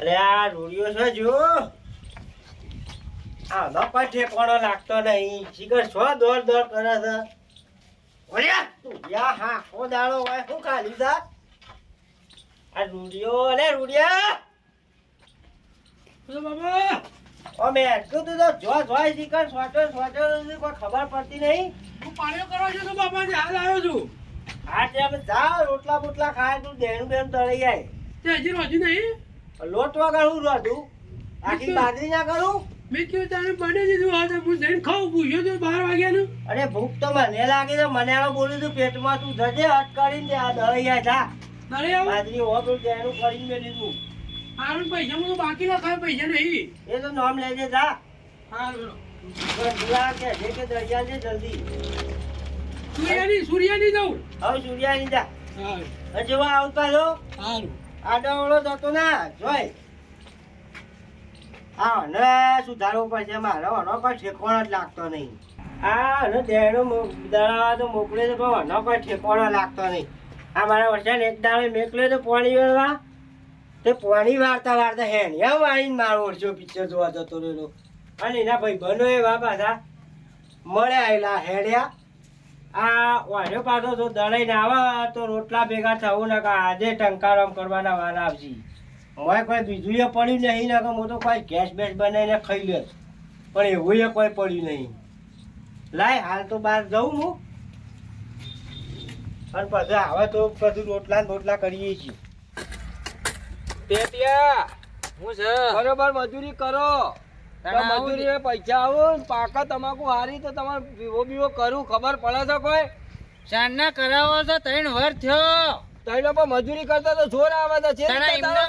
અરે આ રૂડિયો છે જો આ ન કોઈ ઠેકાણો લાગતો નહીં શીખર છો દોડ દોડ કરે છે ઓરે તું યા હા કો દાડો હોય શું ખાલી તા આ રૂડિયો અરે રૂડિયા બોલો બાબા. ઓ મેં તું તો જો જોઈ શીખર સોટો સોટો કોઈ ખબર પડતી નહીં હું પાણીઓ કરવા છું તો બાબા હાલ આવ્યો છું. હા તે આપણે જા રોટલા બોટલા ખાય તું દેણું બેન તળી જાય તે હજી રોજી નહીં. લોટ વગર હું રોધું આખી બાજરી ના કરું મેં કીધું તારે બને દીધું આજે હું જઈને ખાવું પૂછ્યો તો 12 વાગ્યાનું. અરે ભૂખ તો મને લાગી છે મને આમાં બોલ્યું તું પેટમાં તું જજે હટ કરીને આ દળી જાય જા તારે આવું બાજરી હોતું તેનું કરીને મેં લીધું હારું પૈસા હું તો બાકી ના ખાય પૈસા નહીં. એ તો નામ લેજે જા હારું ગુલા કે જે કે દળિયા છે જલ્દી સૂર્યાની જવું. હવે સૂર્યાની જા હારું હજુ આવતા જો હારું આડો જતો ના જોઈ હા ને સુધારવો પડશે મારો હનો કોઈ ઠેકોણો જ લાગતો નહીં હા ને દેડો દળાવા તો મોકલે તો પણ હનો કોઈ ઠેકોણો લાગતો નહીં આ મારા વર્ષે એક દાડે મેકલ્યો તો પાણી વાળવા તે પાણી વાળતા હેણિયા વાળીને મારો વર્ષો પિક્ચર જોવા જતો રહ્યો અને એના ભાઈ બનો એવા પાછા મળે આવેલા હેડ્યા આ વાળ્યો પાછો તો દળાઈને આવે તો રોટલા ભેગા થવું ને આજે ટંકારમ કરવાના વાર આવશે મોય કોઈ બીજું એ પડ્યું નહીં ને હું તો કોઈ ગેસ બેસ બનાવીને ખાઈ લે પણ એવું એ કોઈ પડ્યું નહીં લાય હાલ તો બહાર જઉં હું અને પછી આવે તો બધું રોટલા ને બોટલા કરીએ છીએ હું છે બરોબર મજૂરી કરો મજૂરી પૈસા આવો પાકા તમાકુ હારી તો તમારે વિવો બીવો કરું ખબર પડે છે કોઈ ચાંદના કરાવો છો 3 વર્ષ થયો તૈલો પણ મજૂરી કરતા તો જોર આવે છે છે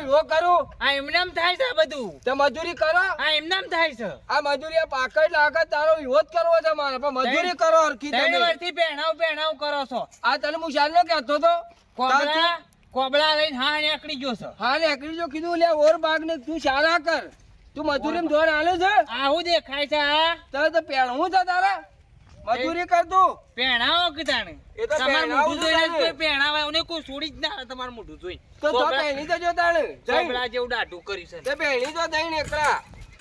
વિવો કરું આ એમનેમ થાય છે બધું તો મજૂરી કરો આ એમનેમ થાય છે આ મજૂરી પાકડ લાગે તારો વિરોધ કરવો છે મારે પણ મજૂરી કરો હરખી 3 તમે વર્ષથી પહેણાવ કરો છો આ તને હું શાલનો કહેતો તો કોબળા લઈને હા નીકળી ગયો છો હા ને એકડી જો કીધું લે ઓર બાગ ને તું શાળા કર તું મજૂરી માં જોર આલે છે આવું દેખાય છે આ તારે તો પહેણવું છે તારે મજૂરી કર તું પહેણાવો કીધાને એ તો તમારું મોઢું પહેણાવું જોઈને જ છે. કોઈ પહેણાવે એને કોઈ છોડી જ ના તમારું મોઢું જોઈને તો તો પહેણી તો જો તાણે કોબળા જેવું દાઢું કર્યું છે તે પહેણી તો દઈ ને એકલા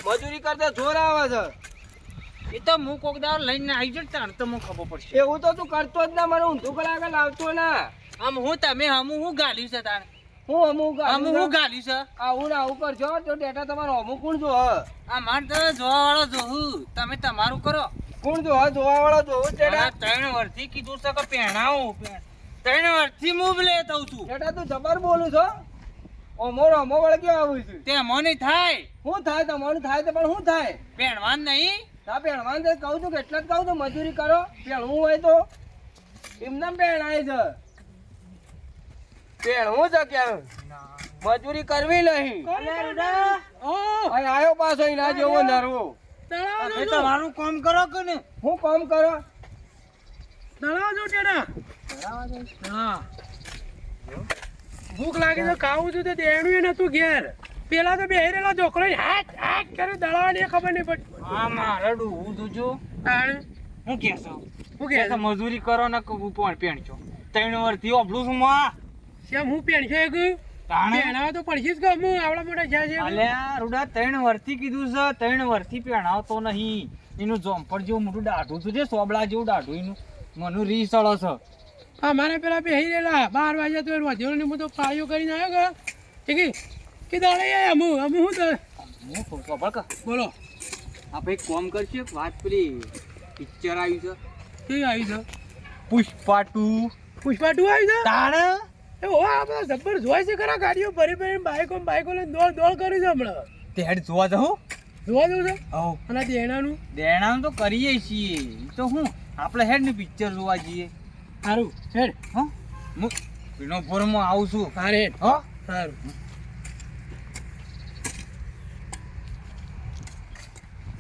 મજૂરી કરતા જોર આવે છે એ તો હું કોક દાવ લઈને આવી જડ તાણ તો મને ખબર પડશે એવું તો તું કરતો જ ના મને ઊંધું કલાકે લાવતો ના આમ હું તમે હું ગાલ્યું છે તાણ હું અમુક હું ગાલ્યું છે આવું ને આવું કરજો તો ડેટા તમારો અમુક કોણ જો આ માર તો જોવા વાળો જોહું તમે તમારું કરો કોણ જો જોવા વાળો જોવું ડેટા 3 વર્ષથી કીધું છે કે પહેણાવો 3 વર્ષથી હું લેતો છું ડેટા તું જબર બોલું છો અમોર અમો વળગ્યો આવું છું તે મને થાય શું થાય તમારું થાય તો પણ શું થાય પહેણવાન નહીં તા પહેણવાનું તો કહું છું કેટલા જ કહું છું મજૂરી કરો પહેણવું હોય તો એમને પહેણાય છે પહેણવું છે ક્યાં મજૂરી કરવી નહીં આવ્યો પાછો એના જેવો નરવો તમારું કામ કરો કે ને હું કામ કરો દળાવજો ટેડા. હા ભૂખ લાગી તો ખાવું છું તો દેણું એ નતું ઘેર પેલા તો બેહી રહેલો છોકરો હાથ હાથ કરે દળાવાની ખબર નહીં પડતી. આ મારે ડૂવું જોજો તાણે હું કેસો હું કે મજૂરી કરો ને પહેણજો 3 વર્ષથી ઓબલું છું માં કેમ હું પેણ છે કે પહેણાવા તો પડશે જ કે હું આવડા મોટા જ્યાં છે અલ્યા રૂડા 3 વર્ષથી કીધું છે 3 વર્ષથી પહેણાવતો નહીં એનું જોમ્પર જેવું મોટું દાઢું છે સોબળા જેવું દાઢું એનું મનું રીસળો છે અમારે પેલા બેહી રહેલા 12 વાગ્યા તો વધ્યો ને હું તો પાળીઓ કરીને આવ્યો કે દાડે આયા હું હું તો હું સોબળ કા બોલો આપણે એક કામ કરશે વાત પેલી પિક્ચર આવ્યું છે કેવી આવી છે પુષ્પા 2 પુષ્પા 2 આવી છે તાણ એ ઓ આ બધા જબ્બર જોઈ છે ખરા ગાડીઓ ભરી બાઈકો લઈને દોડ કરી છે હમણાં તે હેડ જોવા જાઉં જોવા જવું છે હવ અને દેણાનું દેણાનું તો કરીએ છીએ ઈ તો હું આપણે હેડ ને પિક્ચર જોવા જઈએ સારું હેડ હો હું પીનો ફોરમાં આવું છું સારે હો સારું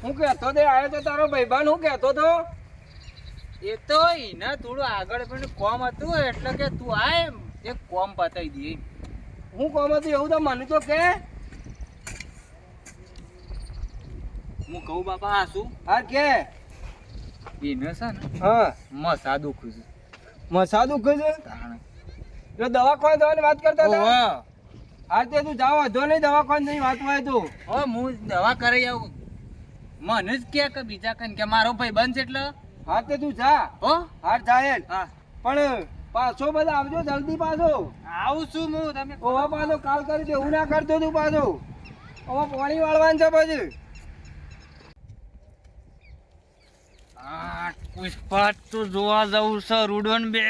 હું કહેતો તે આવ્યો તો તારો ભાઈબાન હું કહેતો તો એ તો એને થોડું આગળ પણ કોમ હતું એટલે કે તું આય એક કોમ બતાવી દઈએ હું કોમ હતું એવું તો મને તો કે હું કહું બાપા આ શું હા કે એને છે ને હા મસા દુખું છે મસા દુખે છે તાણ એટલે દવા ખોઈ દવાની વાત કરતા હતા ઓવા હા તે તું જાવ વધો નહીં દવાખાને વાત હોય તો ઓ હું દવા કરી આવું મને જ કે બીજા કઈ કે મારો ભાઈ બંધ છે એટલે હા તે તું જા હો હા જાય હા પણ પાછો બધા આવજો જલ્દી પાછો આવું છું હું તમે ઓવા પાછો કાલ કરી દે એવું ના કરતો તું પાછો ઓવા પાણી વાળવાનું છે પછી પુષ્પા તો જોવા જવું છે રૂડન બે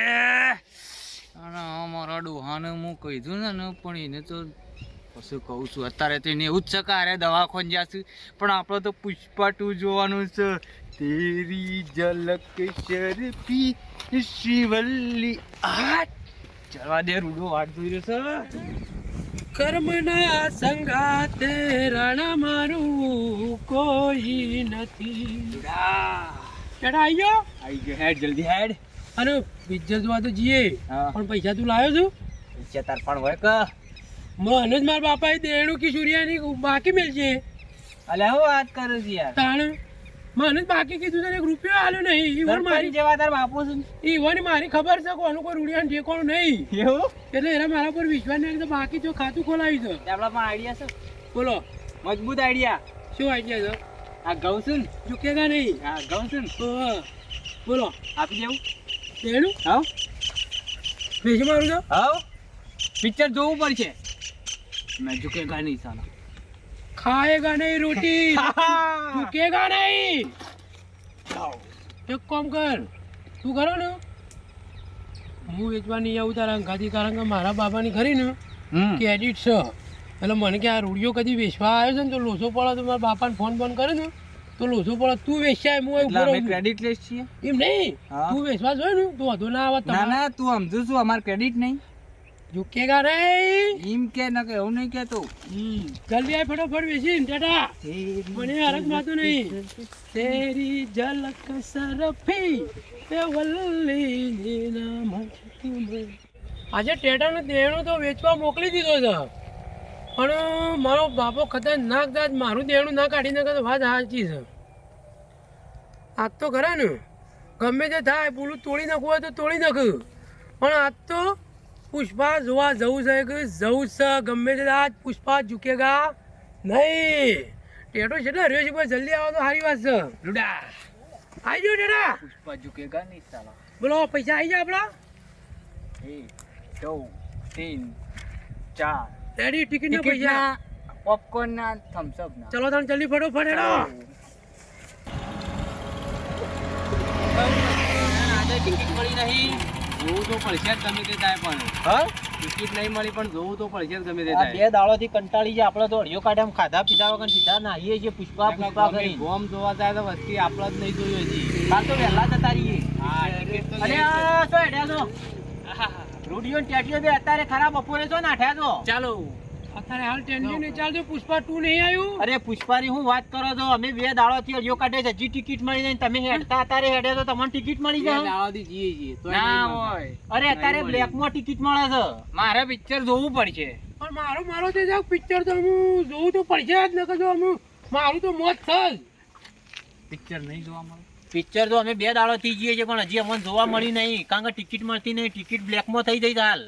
અને અમારા ડોહાને હું કીધું ને પણ એને તો પછી કહું છું અત્યારે તો એને એવું જ છે કે અરે દવાખાને જશું પણ આપણે તો પુષ્પા 2 જોવાનું છે તેરી ઝલક શરફી શ્રીવલ્લી આ ચલવા દે રૂડો વાટ જોઈ રહ્યો છે કર્મના સંગાતે રાણા મારું કોઈ નથી કેડા આઈ ગયો આવી ગયો હેડ જલ્દી હેડ અરે પિક્ચર જોવા તો જઈએ હા. પણ પૈસા તું લાવ્યો છું પૈસા તાર પણ હોય કે મને જ મારા બાપાએ દેણું કે સૂર્યાની બાકી મેળશે અલ્યા હું વાત કરું છું યાર તાણ મને જ બાકી કીધું છે ને, એક રૂપિયો આલ્યો નહીં ઈવન મારી જેવા તાર બાપુ છે ઈવન મારી ખબર છે કોનું કોઈ રૂડિયાનું ઠેકોણું નહીં એવું એટલે એના મારા પર વિશ્વાસ નહીં તો બાકી તો ખાતું ખોલાવી છે આપણા પણ આઈડિયા છે બોલો મજબૂત આઈડિયા શું આઈડિયા છે આ ઘઉં છે ને ચૂકેગા નહીં હા ઘઉં છે ને ઓહ. બોલો આપી દેવું દેણું હા પૈસા મારું છે હા પિક્ચર જોવું પડશે મેં ઝુકેગા નહીં સાલા ખાएगा नहीं रोटी झुकेगा नहीं એક કામ કર તું કરો ને હું વેચવા નહીં આવું તારા અંગાથી કારણ કે મારા બાબાની ખરી ને ક્રેડિટ છે એટલે મને કે આ રૂડિયો કદી વેચવા આવ્યો છે ને તો લોસો પડે તો મારા બાપાને ફોન ફોન કરે ને તો લોસો પડે તું વેચાય હું ઉભો રહું ક્રેડિટ લેસ છીએ એમ નહીં હા. તું વેચવા જોઈએ ને તો વધુ ના આવે ના તમારે ના તું સમજુ છું અમાર ક્રેડિટ નહીં ઝુકેગા નહીં એમ કે ન કે એવું નહીં કેતો જલ્દી આય ફટાફટ વેચીને ટાટા મને હરક માતું નહીં તેરી ઝલક સરફી તે વલ્લી નામ આજે ટેટાનું દેણું તો વેચવા મોકલી દીધો છે પણ મારો બાપો ખતરનાક દાદ મારું દેણું ના કાઢી નાખે તો વાત સાચી છે આજ તો ખરા ને ગમે તે થાય પૂરું તોડી નાખવું હોય તો તોડી નાખ્યું પણ આજ તો પુષ્પા જોવા જવું છે કે જવું છે ગમે તે આજ પુષ્પા ઝુકેગા નહીં ટેટો કેટલા રહ્યો છે ભાઈ જલ્દી આવો તો સારી વાત છે રૂડા આવી જાઓ ટેટા પુષ્પા ઝુકેગા નહીં સાલા બોલો પૈસા આવી જાય આપણા 1 2 3 4 રેડી ટિકિટ ના પૈસા પોપકોર્ન ના થમ્સ અપ ના ચલો તમે જલ્દી ફટોફટ હેડો ટિકિટ મળી નહીં જોવું તો પડશે જ ગમે તે થાય પણ હા ટિકિટ નહીં મળી પણ જોવું તો પડશે જ ગમે તે આ થાય બે દાડોથી કંટાળી જાય આપણે તો અડિયો કાઢ્યા ખાધા પીધા વગર સીધા નાહીએ છીએ પુષ્પા પુષ્પા કરી ગોમ જોવા જાય તો વસ્તી આપણે જ નહીં જોયું હજી કાલ તો વહેલા જતા રહીએ હા ટિકિટ તો અરે આ શું હેડ્યા છો રૂડિયો ને ટેટીઓ બે અત્યારે ખરાબ બપોરે છો નાઠ્યા છો ચાલો અત્યારે હાલ ટેન્શન નહીં ચાલજો પુષ્પા 2 નહીં આવ્યું અરે પુષ્પાની હું વાત કરો છો અમે બે દાડોથી અડિયો કાઢે છે હજી ટિકિટ મળી નહીં તમે હેડતા અત્યારે હેડે તો તમને ટિકિટ મળી જાય દાવાથી જઈએ તોય ના નહીં મળે. હોય અરે અત્યારે બ્લેક માં ટિકિટ મળે છે મારે પિક્ચર જોવું પડશે પણ મારો તે જાવ પિક્ચર તો હું જોવું તો પડશે જ ન કે જો હું મારું તો મોત થશે પિક્ચર નહીં જોવા મળે પિક્ચર તો અમે બે દાડોથી જઈએ છીએ પણ હજી અમને જોવા મળી નહીં કારણ કે ટિકિટ મળતી નહીં ટિકિટ બ્લેક માં થઈ જઈ હાલ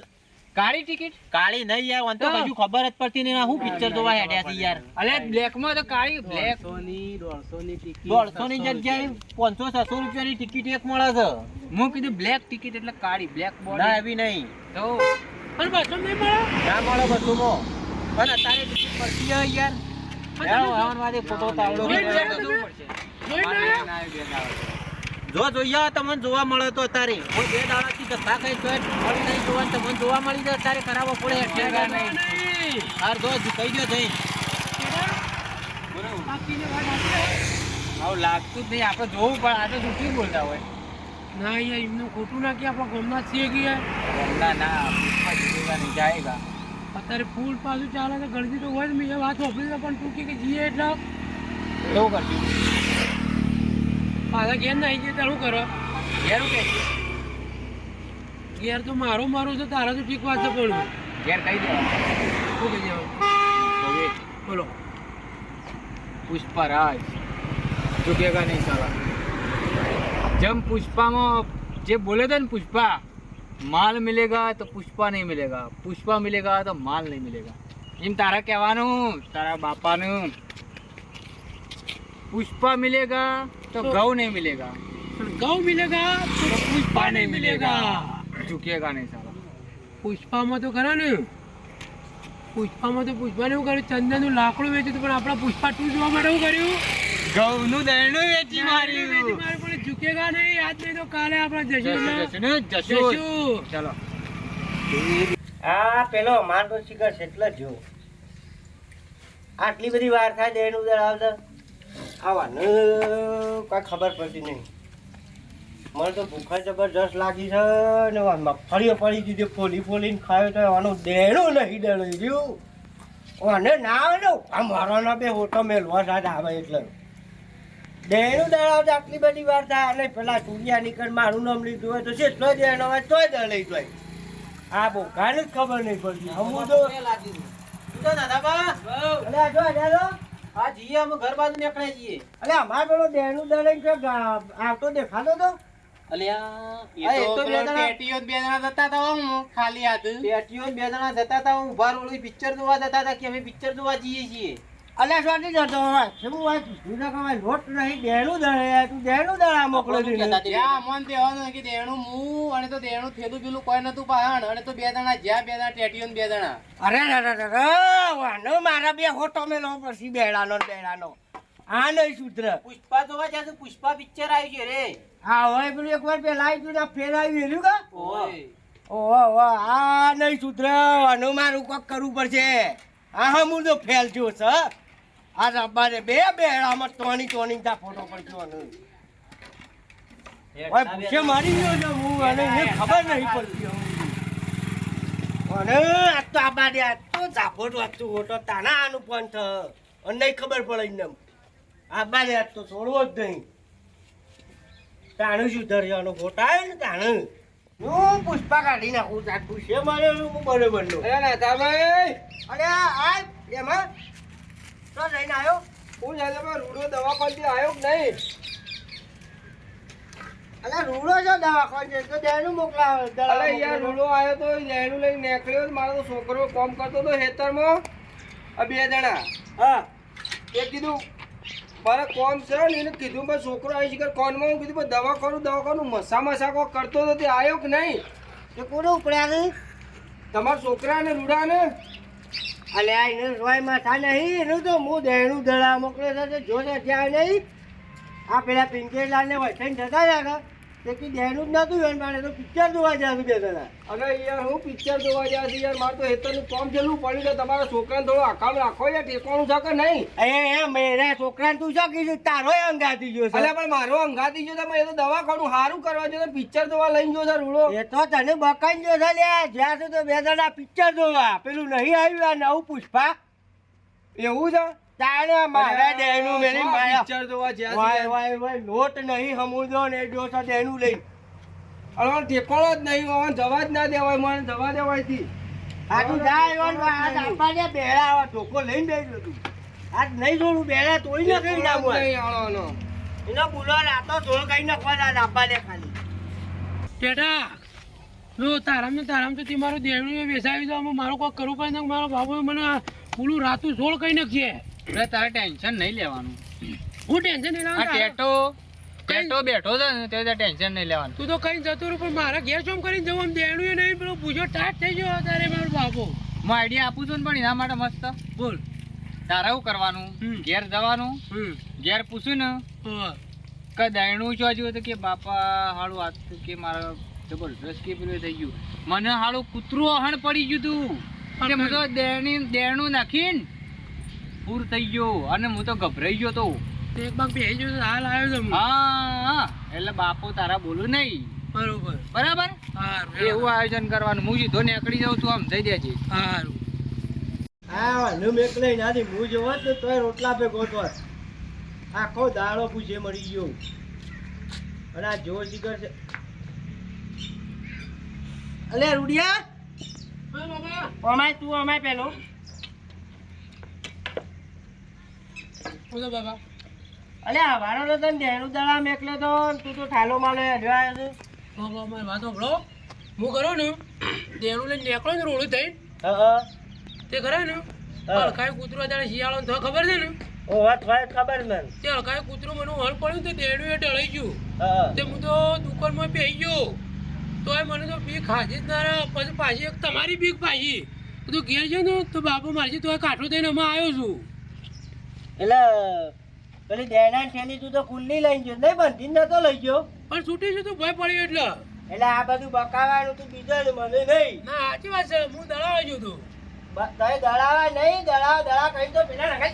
કાળી ટિકિટ કાળી નહીં યાર મને તો કશું ખબર જ પડતી નહીં હું પિક્ચર જોવા હેડ્યા છે યાર અલે બ્લેક માં તો કાળી બ્લેક 150 ની જગ્યાએ 500-600 રૂપિયાની ટિકિટ એક મળે છે હું કીધું બ્લેક ટિકિટ એટલે કાળી બ્લેક ના બોર્ડ એવી નહીં તો પણ બસો નહીં મળે ના મળે બસોમાં પણ અત્યારે ટિકિટ મળતી હોય યાર યાર વાહનવાદી ફોટો તાવડો જોઈ જોવું લે. પડશે જોઈ લે. જો જોઈએ તમને જોવા મળે તો અત્યારે કોઈ બે દાડાથી ધક્કા ખાઈ તો મળી નહીં જોવા તમને જોવા મળી જાય અત્યારે ખરાબ પડે હેઠેગા નહીં નહીં. હાર જો કહી દો જઈ બાકીને વાત આપે. આવું લાગતું જ નહીં આપણે જોવું પણ આ તો શું બોલતા હોય ના યાર એમનું ખોટું ના કે આપણા ગામના જ છીએ કે યાર ના ના પુષ્પા ઝુકેગા નહીં જાયેગા અત્યારે ફૂલ પાછું ચાલે તો ગળદી તો હોય જ મેં એ વાત વાપરી પણ તું કે જઈએ એટલે એવું કરશું પાછા ઘેર ના આવી જઈએ ત્યારે શું કરો ઘેર કે ઘેર તો મારું છે તારા તો ઠીક વાત છે પણ ઘેર કહી દેવા શું કહી જાવ બોલો પુષ્પા રાજ ઝુકેગા નહીં સાલા જેમ પુષ્પામાં જે બોલે थे ना पुष्पा माल मिलेगा तो पुष्पा नहीं मिलेगा पुष्पा मिलेगा तो माल नहीं मिलेगा એમ તારે કહેવાનું તારા બાપાનું પુષ્પા મિલેગા તો ગૌ નહીં મિલેગા, गौ मिलेगा तो पुष्पा नहीं मिलेगा. ઝુકેગા નહીં સાલા. પુષ્પામાં તો ખરા ને, પુષ્પામાં તો પુષ્પાને એવું કર્યું, ચંદનનું લાકડું વેચ્યું હતું, પણ આપણા પુષ્પા 2 જોવા માટે શું કર્યું? ગૌનું દરણું વેચી માર્યું. પણ ઝૂકેગા નહીં, આજ નહીં તો કાલે આપણે જશું. જશું. ચાલો. આ પેલો અમાર તો શિખર છે એટલે જ જો આટલી બધી વાર થાય દેણું દળાવતા આવવાનું કઈ ખબર પડતી નહીં. મને તો ભૂખા જબરજસ્ત લાગી છે ને મગફળીઓ પડી દીધી ફોલી ફોલીને ખાયો તો આનું દેણું નહીં દળી રહ્યું. અને ના આવે ને આ મારાના બે હોટો મેલવા સાથે આવે એટલે દેણું દળાવતા આટલી બધી વાર થાય. અને પેલા ચૂડિયા નીકળ મારું નામ લીધું હોય તો કેટલો દેણો હોય તોય દળી તોય આ ભૂખાને જ ખબર નહીં પડતી. હમું તો ઘર બાજુ નીકળે છીએ. અલે અમારે પેલો દેણું દળાઈ છે આવતો દેખાતો તો પિક્ચર જોવા જતા હતા કે અમે પિક્ચર જોવા જઈએ છીએ. અલે સ્વાતી જતો હોય શું વાત જુદા કમાય લોટ નહીં દેણું દળે તું દેણું દળા મોકલો મન દેવાનું કે દેણું હું અને તો દેણું થેલું પેલું કોઈ નતું પાહણ અને તો 2 જણા જ્યાં 2 જણા ટેટીઓ 2 જણા. અરે વાનો મારા બે હોટો મેલો પછી બેડાનો ને બેડાનો આ નહીં સૂત્ર. પુષ્પા જોવા જશું. પુષ્પા પિક્ચર આવ્યું છે રે. હા હોય પેલું એક વાર પેલા આવ્યું ને ફેર આવી વેલ્યું કા ઓય ઓહો આ નહીં સૂત્ર. આનું મારું કોક કરવું પડશે. હા હા હું તો ફેલજો છે આ રબ્બાને બે બેડામાં તોણી તા ફોટો પડજો. ઓય ભૂસે મારી ગયો છે હું અને એને ખબર નહીં પડતી. અને આ તો આ બાદ આ તો ઝાપોટ વાંચતું હોતો તાના આનું પણ થ અને નહીં ખબર પડે એમને આ બાદ આ તો છોડવો જ નહીં. તાણું શું ધરવાનો ફોટા આવે ને તાણું હું પુષ્પા કાઢી નાખું. તાર ભૂસે માર્યો હું બરોબર નો. અરે આ એમાં તો જઈને આવ્યો હું રૂડો દવાખાને આવ્યો કે નહીં? અલે રૂડો છો દવાખાને તો દેણું મોકલાવે. અરે યાર રૂડો આવ્યો તો દેણું લઈને નીકળ્યો. મારો તો છોકરો કામ કરતો હતો ખેતરમાં. આ 2 જણા હા એ કીધું મારે કોમ છે ને એને કીધું ભાઈ છોકરો આવી શીખર કોનમાં. હું કીધું દવાખાનું મસા કોક કરતો હતો તે આવ્યો કે નહીં? તો કોને ઉપડ્યા ને તમારા છોકરાને રૂડાને અલે આ એને રોય માથા નહીં એનું તો હું દેણું દળા મોકલે છે જોશે ત્યાં નહીં. આ પેલા પિંકેલાલ ને વૈઠાઈને જતા રહ્યા તે કી દેણું જ નતું એમ મારે તો પિક્ચર જોવા જશું 2 જણા. અરે યાર હું પિક્ચર જોવા ગયા છે યાર. મારે તો હેતરનું કામ છેલ્લું પડ્યું છે. તમારા છોકરાને થોડો આકામ રાખો યાર. ટેકવાનું છે કે નહીં? એ મેરા છોકરાને તું શું કીધું તારો અંગાતી ગયો છે. અલે પણ મારો અંગાતી ગયો છે. એ તો દવાખાનું સારું કરવા જોઈએ. પિક્ચર જોવા લઈને ગયો છે રૂડો. એ તો તને બકાઈ ગયો છે લે જ્યાં સુધી 2 જણા પિક્ચર જોવા પેલું નહીં આવ્યું આ નવું પુષ્પા એવું છે? તાણે મારા દેણું મેરી માયા પિક્ચર જોવા જ્યાં વાય લોટ નહીં હમુદો ને જો છે દેણું લઈ. અરે ટેકવાનો જ નહીં. હવે જવા જ ના દેવાય. મને જવા દેવાય થી. આ તું જાય આ આપા ને બેડા આવા ઢોકો લઈને બેઠો તું. આજ નહીં જોડું બેડા તોડી નાખી નાખું એનો બુલો રાતો જોડ કઈ નાખવા આપા ને ખાલી બેટા જો તારામ તો તે મારું દેવડું બેસાવી દો. મારું કોઈ કરવું પડે ને મારો બાબુ મને પૂરું રાતું સોળ કઈ નાખીએ. તારે ટેન્શન નહીં લેવાનું. હું ટેન્શન નહીં આ લેવાનું. ટેટો બેઠો છે ને તે ટેન્શન નહીં લેવાનું. તું તો કઈ જતો રહ્યો પણ મારા ઘેર શું કરીને જવું? આમ દેણું નહીં પેલો પૂછો ટાટ થઈ ગયો તારે મારો બાબુ. હું આઈડિયા આપું છું ને પણ એના માટે મસ્ત બોલ. તારે શું કરવાનું? ઘેર જવાનું, ઘેર પૂછ્યું ને કે દયણું શું હજુ તો કે બાપા હાળું આ કે મારા જબરદસ્ત કે પેલું થઈ ગયું. મને હાળું કૂતરું અહણ પડી ગયું તું કે હું તો દેણું નાખીને પૂર થઈ ગયો અને હું તો ગભરાઈ ગયો તો. એક બાગ બે હાલ આવ્યો છું. હા એટલે બાપુ તારા બોલું નહીં. બરોબર બરાબર એવું આયોજન કરવાનું. હું સીધો નીકળી જાઉં છું આમ જઈ દેજે. સારું હા નું મેકલે નાથી હું જોવા તો તોય રોટલા પે ગોતવા આખો દાડો પૂછે મળી ગયો. અને આ જો જીગર છે અલે રૂડિયા અમાય તું અમાય પેલો બાબા. અલે આવાનો તો તને દેણું દળા મેકલે તો તું તો ઠાલો માલે અડવાયો છે. મારી વાત સાંભળો. હું કરો ને દેણું લઈને નીકળો ને રોડું થઈને હા તે ખરા ને હા. હળકાય કૂતરો અત્યારે શિયાળો તો ખબર છે ને ઓ વાત હોય ખબર મને. તે હળકાય કૂતરો મને હળ પડ્યું તો દેડું એ ઢળાઈ ગયું હા તે હું તો દુકાનમાં બેસી ગયો તોય મને તો બીક હાજી જ ના રહે. પછી પાછી એક તમારી બીક પાછી તું ઘેર છે ને તો બાપુ મારજી તો કાઠો થઈને અમે આવ્યો છું. એટલે પેલી દેડાની થેલી તું તો ખુલ્લી લઈ ગયો નહીં બંધીને નતો લઈ ગયો. પણ છૂટી છે તું ભય પડી એટલે એટલે આ બધું બકાવાનું તું બીજો ને મને નહીં. ના સાચી વાત છે હું દળાવા ગયો તું તઈ દળાવા નહીં દળા દળા કહી તો પેલા નખાય.